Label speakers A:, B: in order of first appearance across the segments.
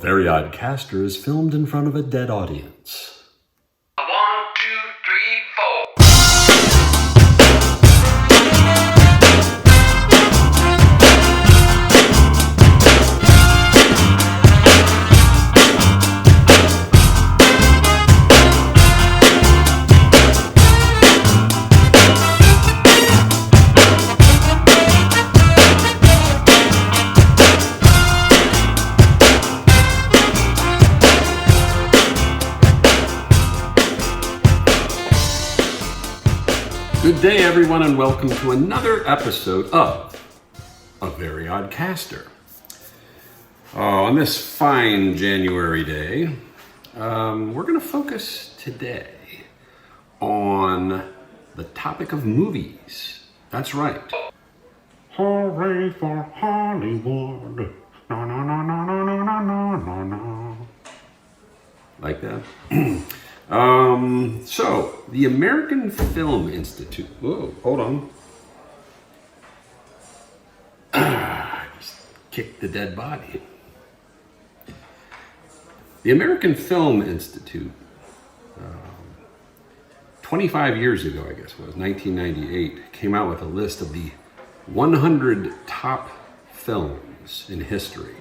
A: Very Odd Caster is filmed in front of a dead audience.
B: 1, 2, 3, 4.
A: Good day, everyone, and welcome to another episode of A Very Odd Caster. On this fine January day, we're going to focus today on the topic of movies. That's right. Hooray for Hollywood. No, no, no, no, no, no, no, no, no. Like that? So, the American Film Institute. Whoa, hold on. Just kicked the dead body. The American Film Institute, 25 years ago, I guess it was, 1998, came out with a list of the 100 top films in history,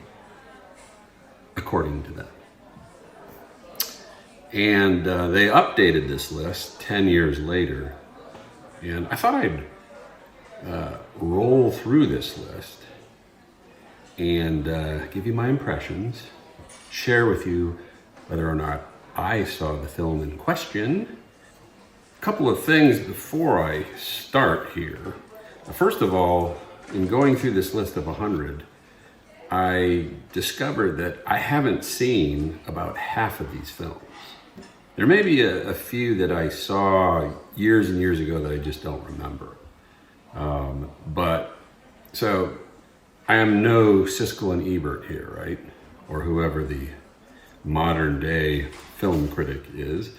A: according to them. And they updated this list 10 years later. And I thought I'd roll through this list and give you my impressions, share with you whether or not I saw the film in question. A couple of things before I start here. First of all, in going through this list of 100, I discovered that I haven't seen about half of these films. There may be a few that I saw years and years ago that I just don't remember. So I am no Siskel and Ebert here, right? Or whoever the modern day film critic is.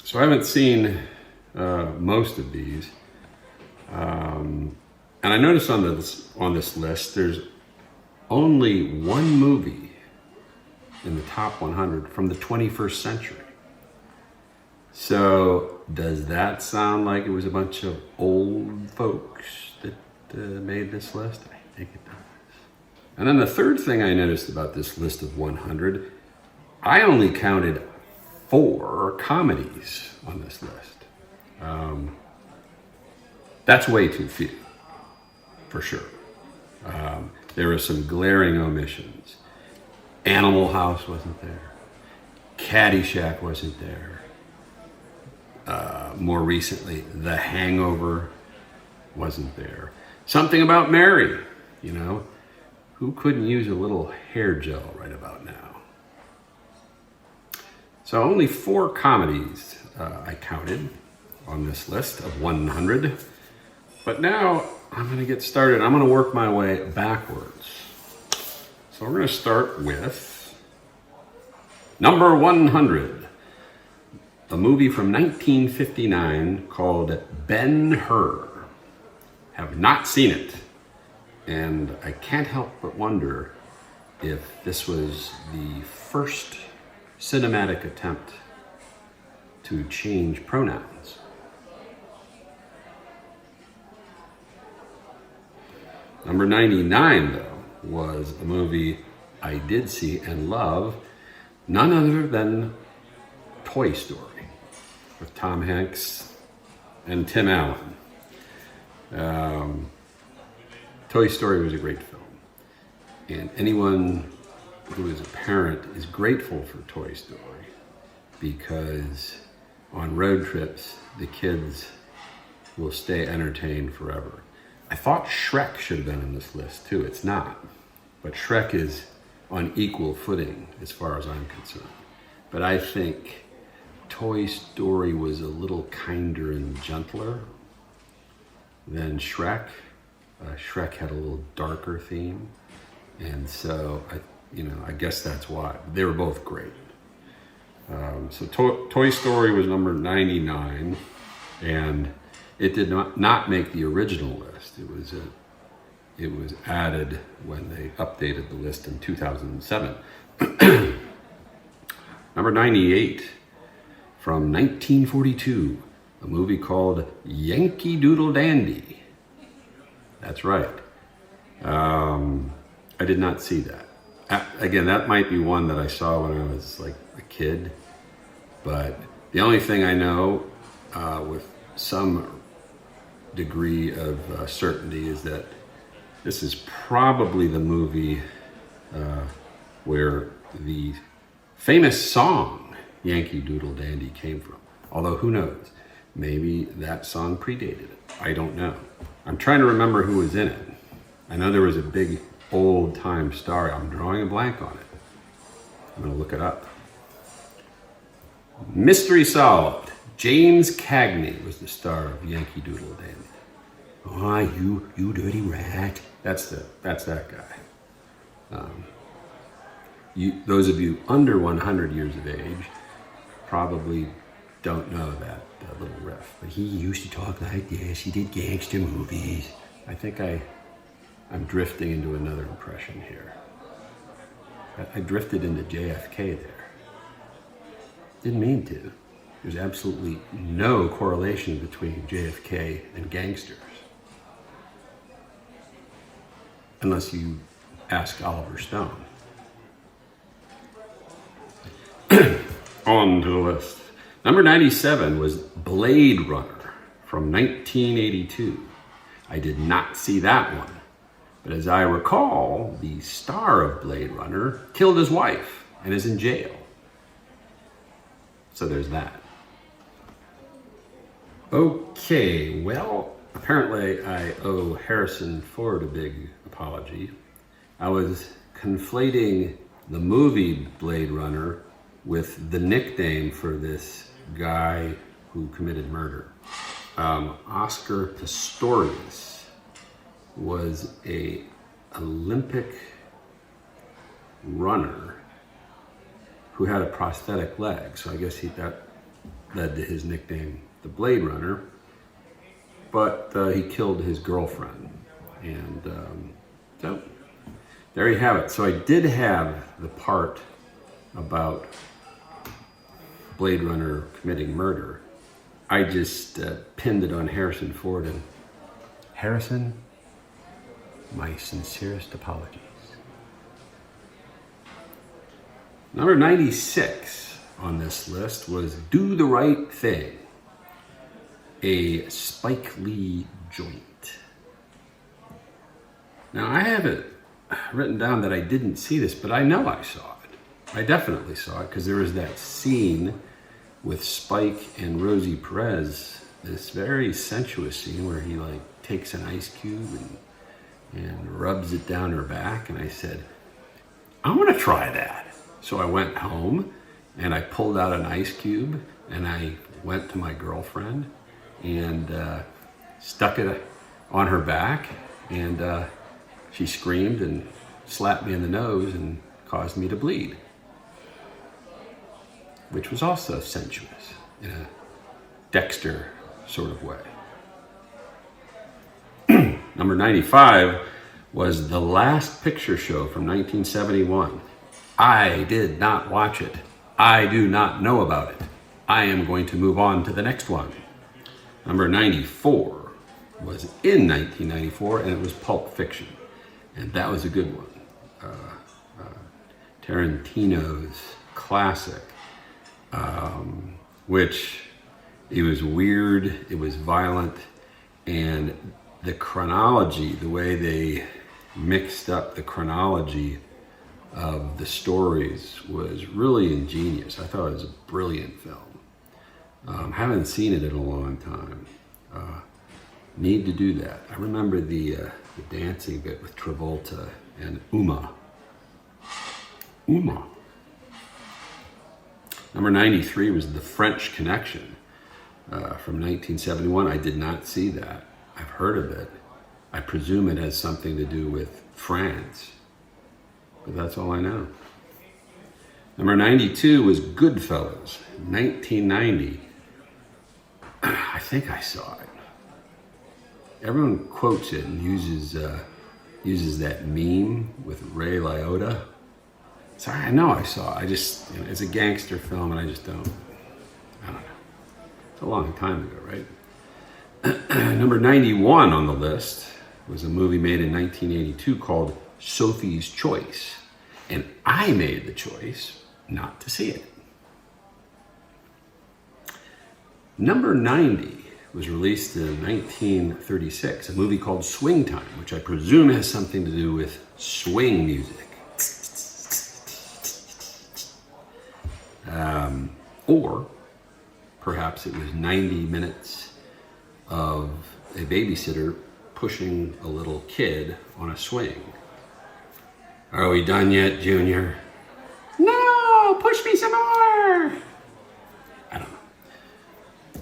A: So I haven't seen most of these. And I noticed on this list, there's only one movie in the top 100 from the 21st century. So does that sound like it was a bunch of old folks that made this list? I think it does. And then the third thing I noticed about this list of 100, I only counted 4 comedies on this list. That's way too few, for sure. There were some glaring omissions. Animal House wasn't there. Caddyshack wasn't there. More recently, The Hangover wasn't there. Something About Mary, you know. Who couldn't use a little hair gel right about now? So only 4 comedies I counted on this list of 100. But now I'm going to get started. I'm going to work my way backwards. So we're going to start with number 100, a movie from 1959 called Ben-Hur. Have not seen it, and I can't help but wonder if this was the first cinematic attempt to change pronouns. Number 99, though, was a movie I did see and love, none other than Toy Story, with Tom Hanks and Tim Allen. Toy Story was a great film, and anyone who is a parent is grateful for Toy Story because on road trips, the kids will stay entertained forever. I thought Shrek should have been on this list too. It's not. But Shrek is on equal footing as far as I'm concerned. But I think Toy Story was a little kinder and gentler than Shrek. Shrek had a little darker theme. And so, I guess that's why. They were both great. So Toy Story was number 99, and it did not make the original list. It was it was added when they updated the list in 2007. Number 98, from 1942, a movie called Yankee Doodle Dandy. That's right. I did not see that. Again, that might be one that I saw when I was like a kid, but the only thing I know with some degree of certainty is that this is probably the movie where the famous song Yankee Doodle Dandy came from. Although who knows, maybe that song predated it. I don't know. I'm trying to remember who was in it. I know there was a big old time star. I'm drawing a blank on it. I'm gonna look it up. Mystery solved. James Cagney was the star of Yankee Doodle Dandy. Oh, you dirty rat. That's that guy. Those of you under 100 years of age probably don't know that little riff. But he used to talk like this. He did gangster movies. I think I'm drifting into another impression here. I drifted into JFK there. Didn't mean to. There's absolutely no correlation between JFK and gangsters. Unless you ask Oliver Stone. On to the list. Number 97 was Blade Runner from 1982. I did not see that one. But as I recall, the star of Blade Runner killed his wife and is in jail. So there's that. Okay, well, apparently I owe Harrison Ford a big apology. I was conflating the movie Blade Runner with the nickname for this guy who committed murder. Oscar Pistorius was an Olympic runner who had a prosthetic leg. So I guess that led to his nickname, the Blade Runner. But he killed his girlfriend. And so there you have it. So I did have the part about Blade Runner committing murder. I just pinned it on Harrison Ford. And Harrison, my sincerest apologies. Number 96 on this list was Do the Right Thing, a Spike Lee joint. Now, I have it written down that I didn't see this, but I know I saw it. I definitely saw it because there was that scene with Spike and Rosie Perez, this very sensuous scene where he like takes an ice cube and rubs it down her back. And I said, I want to try that. So I went home and I pulled out an ice cube and I went to my girlfriend and stuck it on her back, and she screamed and slapped me in the nose and caused me to bleed, which was also sensuous in a Dexter sort of way. Number 95 was The Last Picture Show from 1971. I did not watch it. I do not know about it. I am going to move on to the next one. Number 94 was in 1994, and it was Pulp Fiction. And that was a good one. Tarantino's classic, which it was weird, it was violent, and the chronology, the way they mixed up the chronology of the stories was really ingenious. I thought it was a brilliant film. Haven't seen it in a long time. Need to do that. I remember the dancing bit with Travolta and Uma. Number 93 was The French Connection from 1971. I did not see that. I've heard of it. I presume it has something to do with France, but that's all I know. Number 92 was Goodfellas, 1990. I think I saw it. Everyone quotes it and uses uses that meme with Ray Liotta. Sorry, I know I saw it. It's a gangster film and I don't know. It's a long time ago, right? Number 91 on the list was a movie made in 1982 called Sophie's Choice. And I made the choice not to see it. Number 90 was released in 1936, a movie called Swing Time, which I presume has something to do with swing music. Or perhaps it was 90 minutes of a babysitter pushing a little kid on a swing. Are we done yet, Junior? No, push me some more. I don't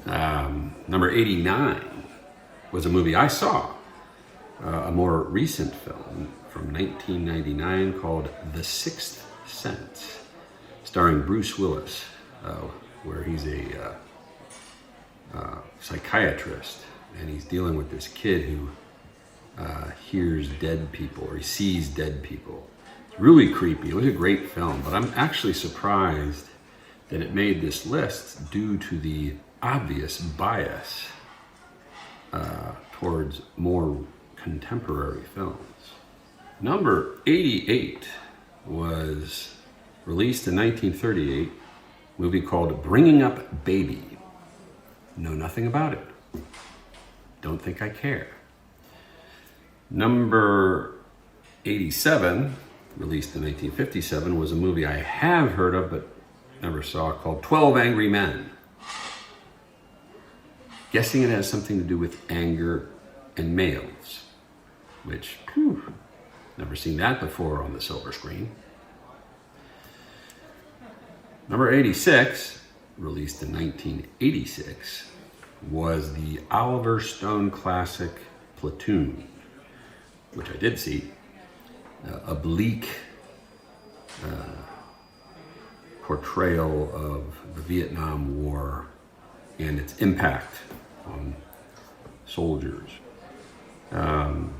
A: know. Number 89 was a movie I saw, a more recent film from 1999 called The Sixth Sense, starring Bruce Willis, where he's a psychiatrist, and he's dealing with this kid who hears dead people, or he sees dead people. It's really creepy. It was a great film, but I'm actually surprised that it made this list due to the obvious bias towards more contemporary films. Number 88 was released in 1938, a movie called Bringing Up Baby. Know nothing about it. Don't think I care. Number 87, released in 1957, was a movie I have heard of but never saw, called 12 Angry Men. Guessing it has something to do with anger and males, which, never seen that before on the silver screen. Number 86, released in 1986, was the Oliver Stone classic Platoon, which I did see. A bleak portrayal of the Vietnam War and its impact on soldiers. Of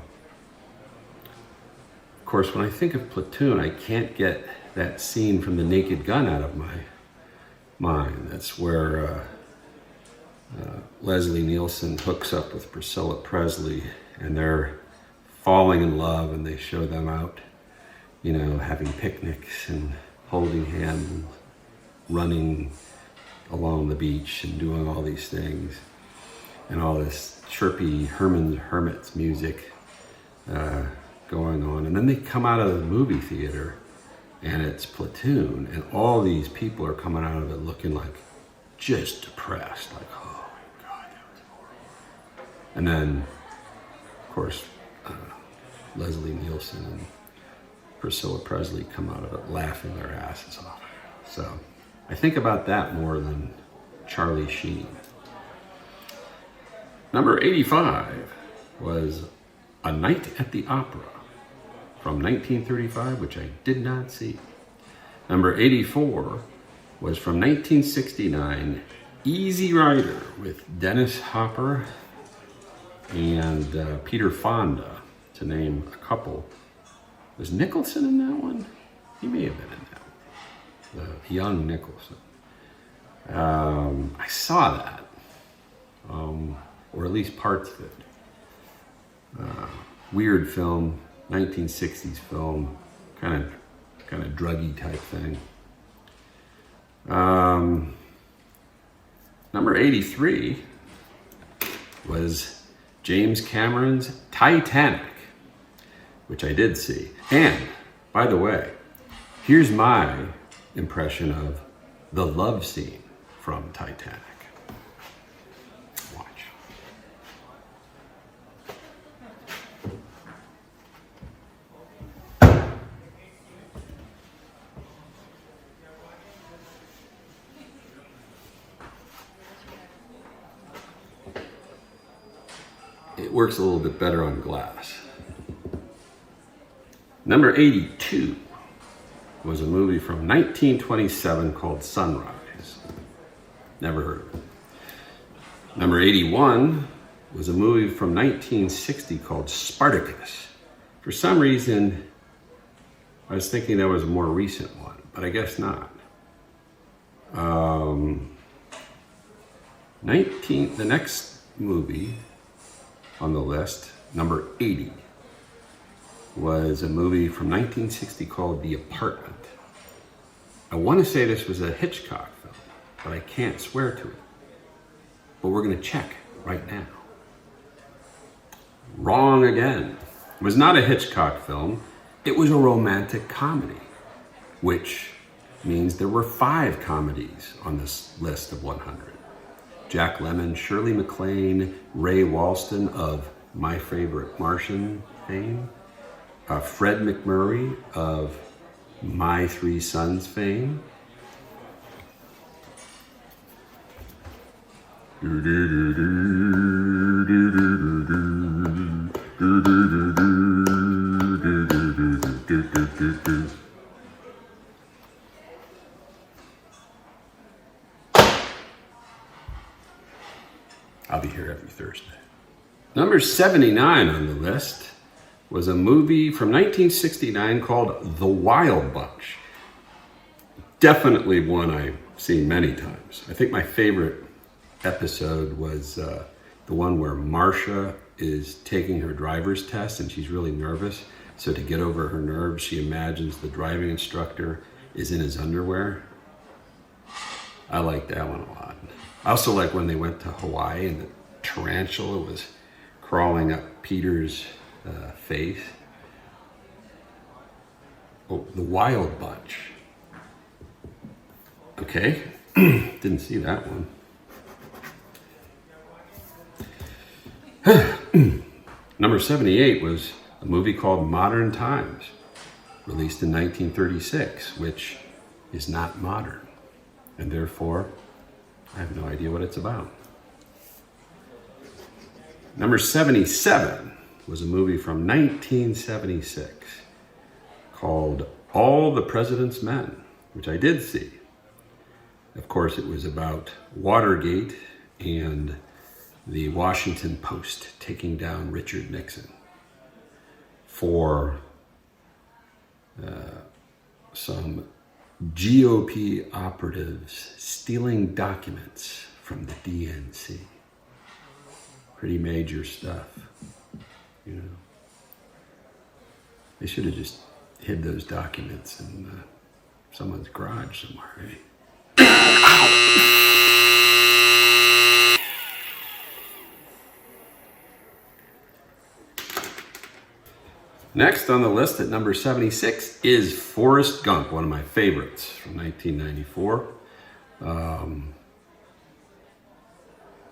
A: course, when I think of Platoon, I can't get that scene from The Naked Gun out of my mind. That's where Leslie Nielsen hooks up with Priscilla Presley, and they're falling in love, and they show them out, having picnics and holding hands and running along the beach and doing all these things, and all this chirpy Herman's Hermits music going on. And then they come out of the movie theater and it's Platoon, and all these people are coming out of it looking like just depressed, like, oh my God, that was horrible. And then, of course, Leslie Nielsen and Priscilla Presley come out of it laughing their asses off. So I think about that more than Charlie Sheen. Number 85 was A Night at the Opera from 1935, which I did not see. Number 84 was from 1969, Easy Rider with Dennis Hopper and Peter Fonda, to name a couple. Was Nicholson in that one? He may have been in that one. The young Nicholson. I saw that, or at least parts of it. Weird film, 1960s film, kind of druggy type thing. Number 83 was James Cameron's Titanic, which I did see. And, by the way, here's my impression of the love scene from Titanic. Watch. It works a little bit better on glass. Number 82 was a movie from 1927 called Sunrise. Never heard of it. Number 81 was a movie from 1960 called Spartacus, For some reason, I was thinking that was a more recent one, but I guess not. The next movie on the list, number 80, was a movie from 1960 called The Apartment. I want to say this was a Hitchcock film, but I can't swear to it. But we're going to check right now. Wrong again. It was not a Hitchcock film. It was a romantic comedy, which means there were 5 comedies on this list of 100. Jack Lemmon, Shirley MacLaine, Ray Walston of My Favorite Martian fame, Fred MacMurray of My Three Sons fame, I'll be here every Thursday. Number 79 on the list was a movie from 1969 called The Wild Bunch. Definitely one I've seen many times. I think my favorite episode was the one where Marcia is taking her driver's test and she's really nervous. So to get over her nerves, she imagines the driving instructor is in his underwear. I like that one a lot. I also like when they went to Hawaii and the tarantula was crawling up Peter's face. Oh, The Wild Bunch. Okay, didn't see that one. Number 78 was a movie called Modern Times, released in 1936, which is not modern, and therefore I have no idea what it's about. Number 77 was a movie from 1976 called All the President's Men, which I did see. Of course, it was about Watergate and the Washington Post taking down Richard Nixon for some GOP operatives stealing documents from the DNC. Pretty major stuff, you know. They should have just hid those documents in someone's garage somewhere, right? Next on the list at number 76 is Forrest Gump, one of my favorites from 1994.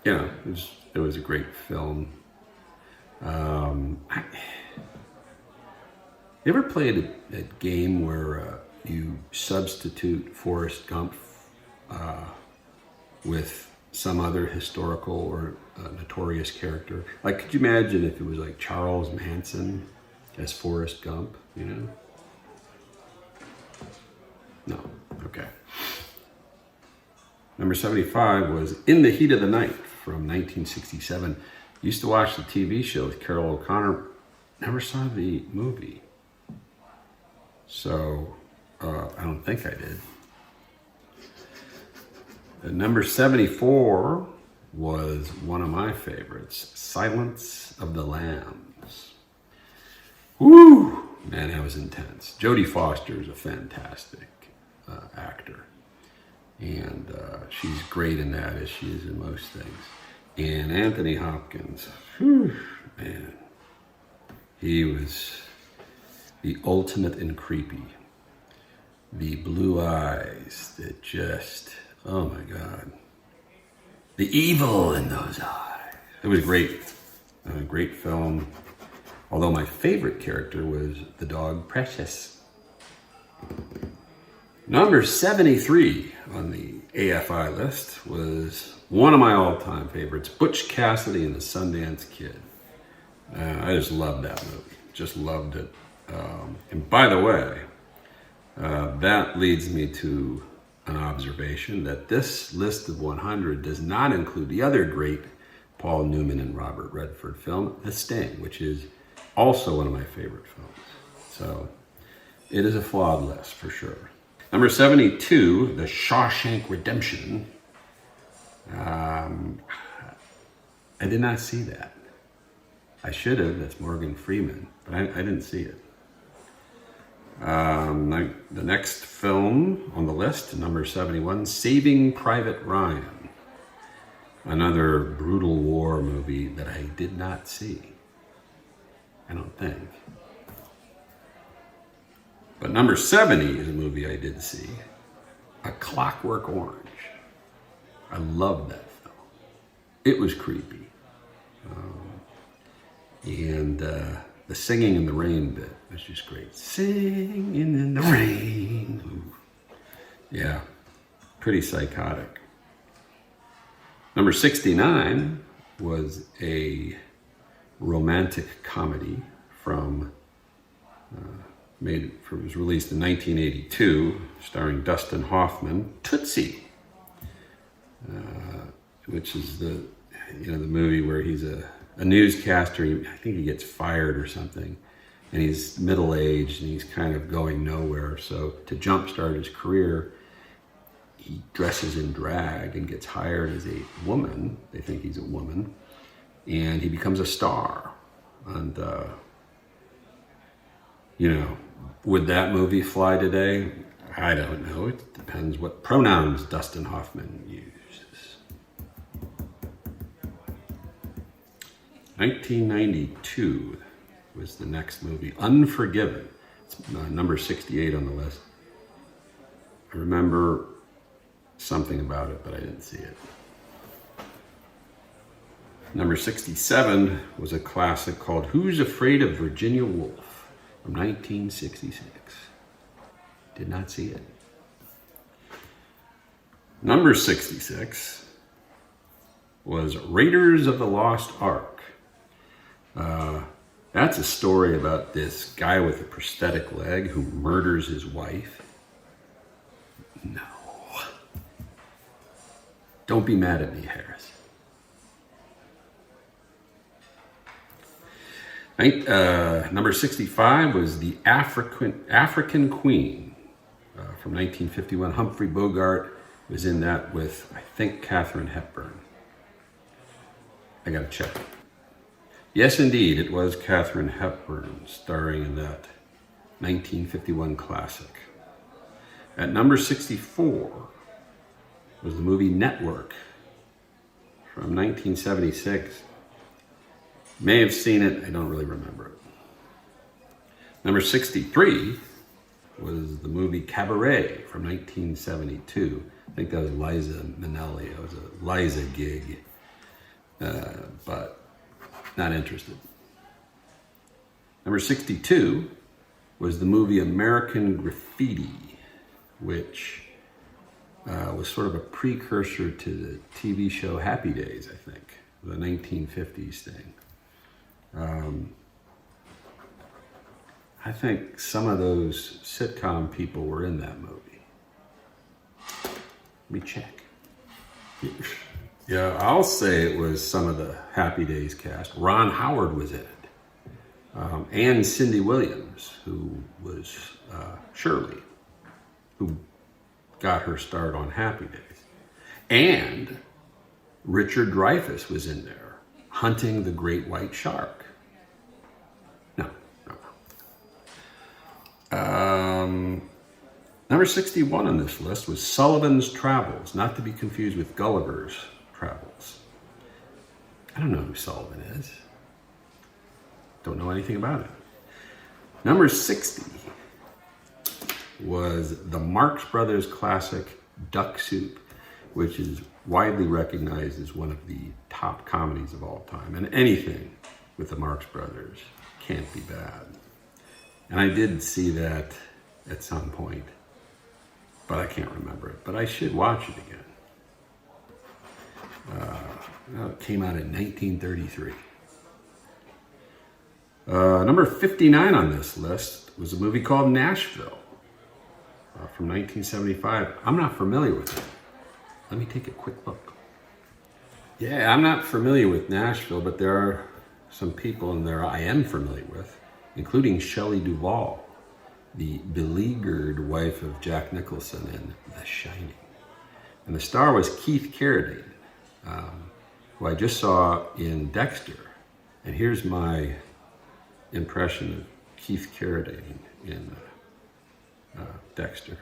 A: It was a great film. You ever played a game where you substitute Forrest Gump with some other historical or notorious character? Like, could you imagine if it was like Charles Manson as Forrest Gump, you know? No, okay. Number 75 was In the Heat of the Night from 1967. Used to watch the TV show with Carol O'Connor. Never saw the movie. So, I don't think I did. Number 74 was one of my favorites, Silence of the Lambs. Woo! Man, that was intense. Jodie Foster is a fantastic actor. And she's great in that, as she is in most things. And Anthony Hopkins, whew, man, he was the ultimate in creepy. The blue eyes that just, oh my God. The evil in those eyes. It was great. A great film. Although my favorite character was the dog Precious. Number 73 on the AFI list was one of my all-time favorites, Butch Cassidy and the Sundance Kid. I just loved that movie. Just loved it. And by the way, that leads me to an observation that this list of 100 does not include the other great Paul Newman and Robert Redford film, The Sting, which is Also one of my favorite films. So it is a flawed list for sure. Number 72, The Shawshank Redemption. I did not see that. I should have. That's Morgan Freeman, but I didn't see it. The next film on the list, number 71, Saving Private Ryan. Another brutal war movie that I did not see. I don't think. But number 70 is a movie I did see, A Clockwork Orange. I loved that film. It was creepy. And the singing in the rain bit was just great. Singing in the rain. Ooh. Yeah, pretty psychotic. Number 69 was a romantic comedy it was released in 1982, starring Dustin Hoffman, Tootsie, which is the movie where he's a newscaster. I think he gets fired or something, and he's middle-aged and he's kind of going nowhere. So to jumpstart his career, he dresses in drag and gets hired as a woman. They think he's a woman, and he becomes a star. And would that movie fly today? I don't know. It depends what pronouns Dustin Hoffman uses. 1992 was the next movie, Unforgiven. It's number 68 on the list. I remember something about it, but I didn't see it. Number 67 was a classic called Who's Afraid of Virginia Woolf from 1966. Did not see it. Number 66 was Raiders of the Lost Ark. That's a story about this guy with a prosthetic leg who murders his wife. No. Don't be mad at me, Harris. Number 65 was The African Queen from 1951. Humphrey Bogart was in that with, I think, Katharine Hepburn. I gotta check. Yes, indeed, it was Katharine Hepburn starring in that 1951 classic. At number 64 was the movie Network from 1976. May have seen it, I don't really remember it. Number 63 was the movie Cabaret from 1972. I think that was Liza Minnelli. It was a Liza gig, but not interested. Number 62 was the movie American Graffiti, which was sort of a precursor to the TV show Happy Days, I think, the 1950s thing. I think some of those sitcom people were in that movie. Let me check. Yeah, I'll say it was some of the Happy Days cast. Ron Howard was in it. And Cindy Williams, who was Shirley, who got her start on Happy Days. And Richard Dreyfuss was in there, hunting the great white shark. No. Number 61 on this list was Sullivan's Travels, not to be confused with Gulliver's Travels. I don't know who Sullivan is. Don't know anything about it. Number 60 was the Marx Brothers classic Duck Soup, which is widely recognized as one of the top comedies of all time. And anything with the Marx Brothers can't be bad. And I did see that at some point, but I can't remember it. But I should watch it again. It came out in 1933. Number 59 on this list was a movie called Nashville from 1975. I'm not familiar with it. Let me take a quick look. Yeah, I'm not familiar with Nashville, but there are some people in there I am familiar with, including Shelley Duvall, the beleaguered wife of Jack Nicholson in The Shining. And the star was Keith Carradine, who I just saw in Dexter. And here's my impression of Keith Carradine in Dexter.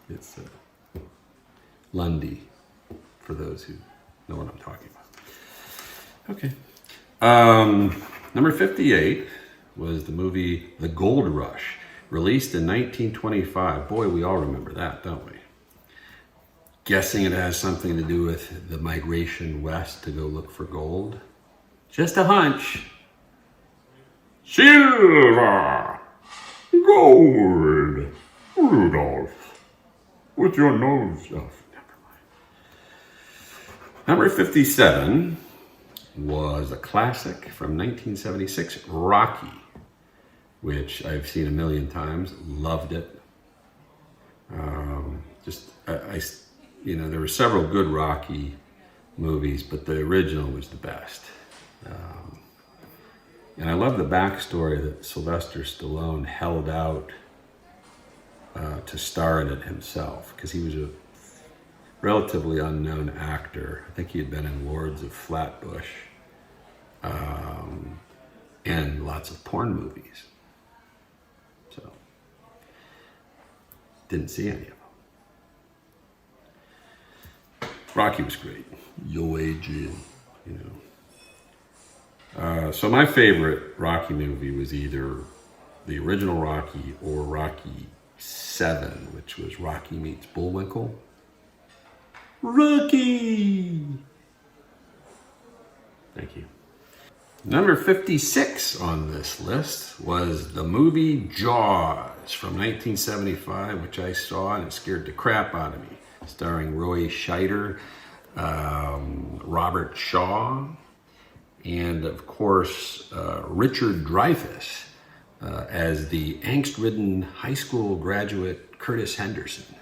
A: It's Lundy, for those who know what I'm talking about. Okay. Number 58 was the movie The Gold Rush, released in 1925. Boy, we all remember that, don't we? Guessing it has something to do with the migration west to go look for gold. Just a hunch. Silver, gold, Rudolph, with your nose. Oh, never mind. Number 57 was a classic from 1976, Rocky, which I've seen a million times. Loved it. There were several good Rocky movies, but the original was the best. And I love the backstory that Sylvester Stallone held out to star in it himself, because he was a relatively unknown actor. I think he had been in Lords of Flatbush and lots of porn movies. So, didn't see any of them. Rocky was great. Yo, Adrian, So my favorite Rocky movie was either the original Rocky or Rocky 7, which was Rocky Meets Bullwinkle. Rocky! Thank you. Number 56 on this list was the movie Jaws from 1975, which I saw and it scared the crap out of me. Starring Roy Scheider, Robert Shaw, and of course Richard Dreyfuss as the angst-ridden high school graduate Curtis Henderson.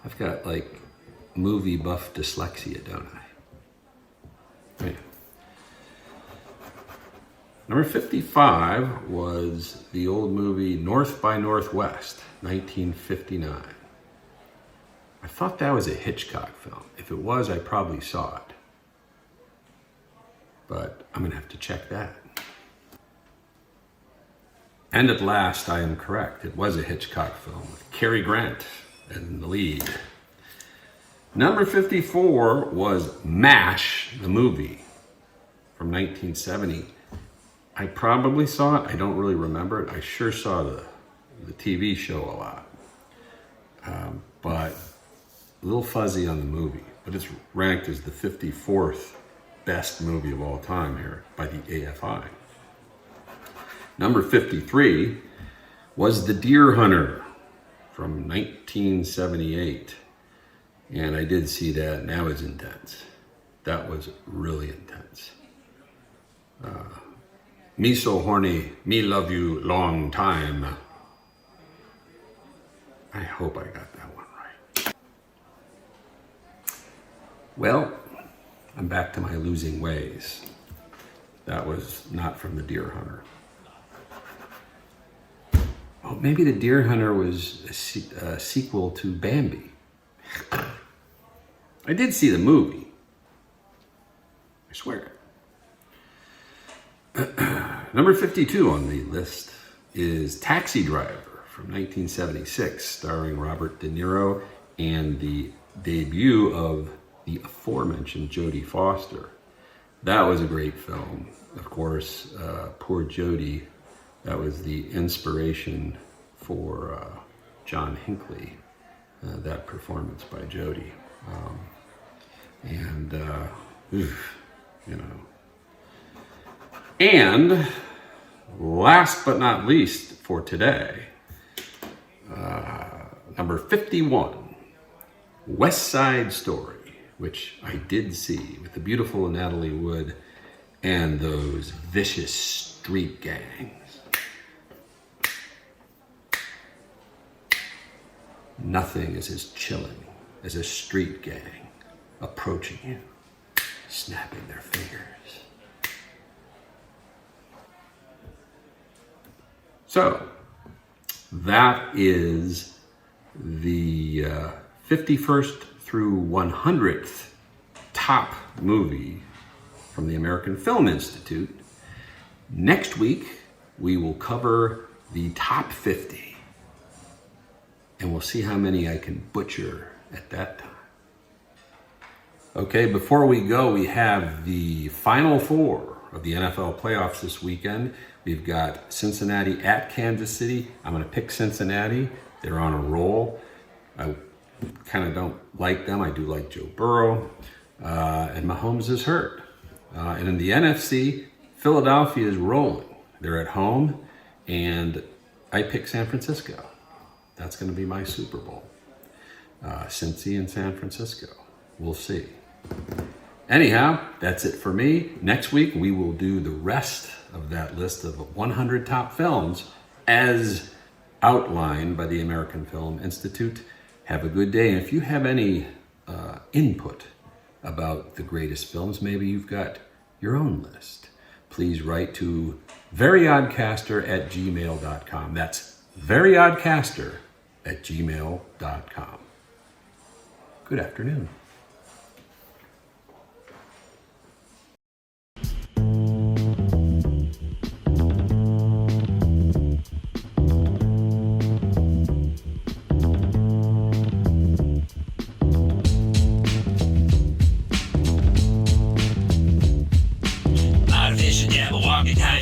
A: I've got like movie buff dyslexia, don't I? Yeah. Number 55 was the old movie North by Northwest, 1959. I thought that was a Hitchcock film. If it was, I probably saw it. But I'm gonna have to check that. And at last, I am correct. It was a Hitchcock film with Cary Grant in the lead. Number 54 was MASH, the movie from 1970. I probably saw it. I don't really remember it. I sure saw the TV show a lot. But a little fuzzy on the movie. But it's ranked as the 54th best movie of all time here by the AFI. Number 53 was The Deer Hunter from 1978. And I did see that, and that was intense. That was really intense. Me so horny, me love you long time. I hope I got that one right. Well, I'm back to my losing ways. That was not from The Deer Hunter. Oh, maybe The Deer Hunter was a sequel to Bambi. I did see the movie. I swear. Number 52 on the list is Taxi Driver from 1976, starring Robert De Niro and the debut of the aforementioned Jodie Foster. That was a great film. Of course, poor Jodie, that was the inspiration for John Hinckley, that performance by Jodie. And last but not least for today, number 51, West Side Story, which I did see with the beautiful Natalie Wood and those vicious street gangs. Nothing is as chilling as a street gang approaching you, snapping their fingers. So, that is the 51st through 100th top movie from the American Film Institute. Next week, we will cover the top 50, and we'll see how many I can butcher at that time. Okay, before we go, we have the Final Four of the NFL playoffs this weekend. We've got Cincinnati at Kansas City. I'm going to pick Cincinnati. They're on a roll. I kind of don't like them. I do like Joe Burrow. And Mahomes is hurt. And in the NFC, Philadelphia is rolling. They're at home, and I pick San Francisco. That's going to be my Super Bowl. Cincy and San Francisco. We'll see. Anyhow, that's it for me. Next week, we will do the rest of that list of 100 top films as outlined by the American Film Institute. Have a good day. And if you have any input about the greatest films, maybe you've got your own list, please write to veryoddcaster@gmail.com. That's veryoddcaster@gmail.com. Good afternoon.
B: Artificial devil walking high.